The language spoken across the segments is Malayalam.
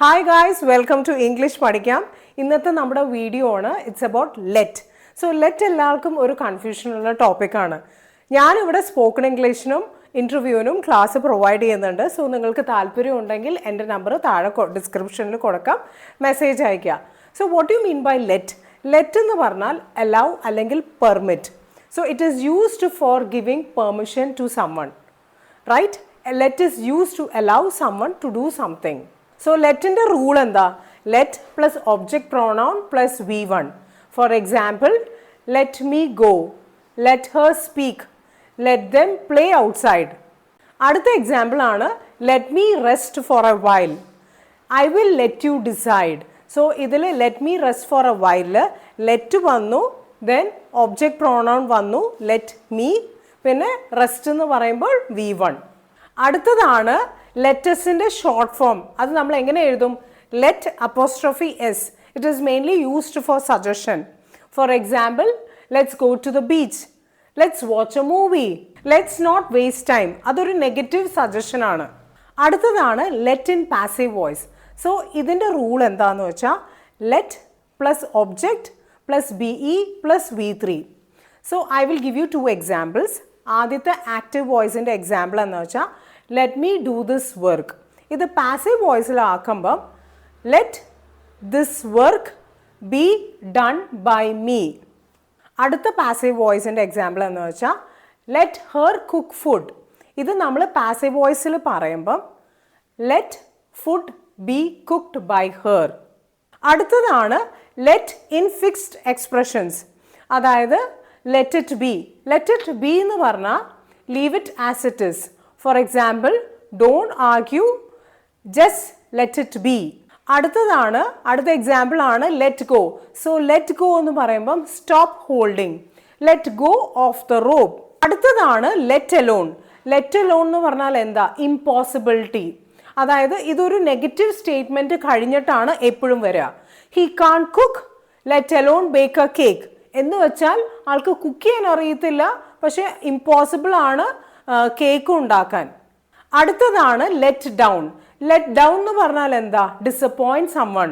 Hi guys, welcome to English പഠിക്കാം. ഇന്നത്തെ നമ്മുടെ വീഡിയോ ആണ്. It's about let. So let എല്ലാവർക്കും ഒരു കൺഫ്യൂഷൻ ഉള്ള ടോപ്പിക് ആണ്. ഞാൻ ഇവിടെ സ്പോക്കൺ ഇംഗ്ലീഷിനും ഇന്റർവ്യൂവിനും ക്ലാസ് പ്രൊവൈഡ് ചെയ്യുന്നുണ്ട്. സോ നിങ്ങൾക്ക് താല്പര്യം ഉണ്ടെങ്കിൽ എൻ്റെ നമ്പർ താഴെ ഡിസ്ക്രിപ്ഷനിൽ കൊടുക്കാം, മെസ്സേജ് അയക്കുക. So what you mean by let? Let എന്ന് പറഞ്ഞാൽ allow അല്ലെങ്കിൽ permit. So it is used for giving permission to someone. Right? Let is used to allow someone to do something. So let in the rule and the let plus object pronoun plus v1. For example, let me go, let her speak, let them play outside. അടുത്ത എക്സാമ്പിൾ ആണ് let me rest for a while, I will let you decide. So ഇതിൽ let me rest for a while let വന്നു, then object pronoun വന്നു let me, പിന്നെ rest എന്ന് പറയുമ്പോൾ v1. അടുത്തതാണ് ലെറ്റസിൻ്റെ ഷോർട്ട് ഫോം. അത് നമ്മൾ എങ്ങനെ എഴുതും? Let apostrophe S. It is mainly used for suggestion. For example, let's go to the beach, let's watch a movie, let's not waste time. അതൊരു നെഗറ്റീവ് സജഷൻ ആണ്. അടുത്തതാണ് let in passive voice. So ഇതിൻ്റെ റൂൾ എന്താണെന്ന് വെച്ചാൽ let plus object plus B E plus v3. So I will give you 2 examples. ആദ്യത്തെ ആക്റ്റീവ് വോയിസിൻ്റെ എക്സാമ്പിൾ എന്ന് വെച്ചാൽ let me do this work. ഇത് passive വോയിസിലാക്കുമ്പം let this work be done by me. അടുത്ത പാസീവ് വോയിസിൻ്റെ എക്സാമ്പിൾ എന്ന് വെച്ചാൽ ലെറ്റ് ഹെർ കുക്ക് ഫുഡ്. ഇത് നമ്മൾ പാസീവ് വോയിസിൽ പറയുമ്പം let food be cooked by her. അടുത്തതാണ് ലെറ്റ് ഇൻ ഫിക്സ്ഡ് എക്സ്പ്രഷൻസ്. അതായത് let it be. Let it be എന്ന് പറഞ്ഞാൽ leave it as it is. For example, don't argue, just let it be. അടുത്ത എക്സാമ്പിൾ ആണ് let go. So let go എന്ന് പറയുമ്പം stop holding, let go of the rope. അടുത്തതാണ് ലെറ്റ് അലോൺ. ലെറ്റ് അലോൺ എന്ന് പറഞ്ഞാൽ എന്താ? ഇമ്പോസിബിലിറ്റി. അതായത് ഇതൊരു നെഗറ്റീവ് സ്റ്റേറ്റ്മെന്റ് കഴിഞ്ഞിട്ടാണ് എപ്പോഴും വരിക. He can't cook, let alone bake a cake. എന്ന് വെച്ചാൽ ആൾക്ക് കുക്ക് ചെയ്യാൻ അറിയത്തില്ല, പക്ഷെ ഇമ്പോസിബിൾ ആണ് കേക്ക് ഉണ്ടാക്കാൻ. അടുത്തതാണ് ലെറ്റ് ഡൗൺ. ലെറ്റ് ഡൗൺ എന്ന് പറഞ്ഞാൽ എന്താ? Disappoint someone,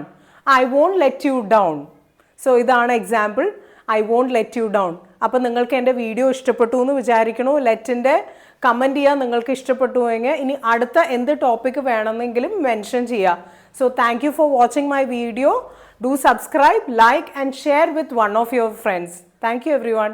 I won't let you down. So ഇതാണ് example, I won't let you down. അപ്പം നിങ്ങൾക്ക് എൻ്റെ വീഡിയോ ഇഷ്ടപ്പെട്ടു എന്ന് വിചാരിക്കണു. ലെറ്റിൻ്റെ കമൻറ്റ് ചെയ്യാൻ നിങ്ങൾക്ക് ഇഷ്ടപ്പെട്ടുവെങ്കിൽ ഇനി അടുത്ത എന്ത് ടോപ്പിക്ക് വേണമെന്നെങ്കിലും മെൻഷൻ ചെയ്യുക. So thank you for watching my video. Do subscribe, like and share with one of your friends. Thank you everyone.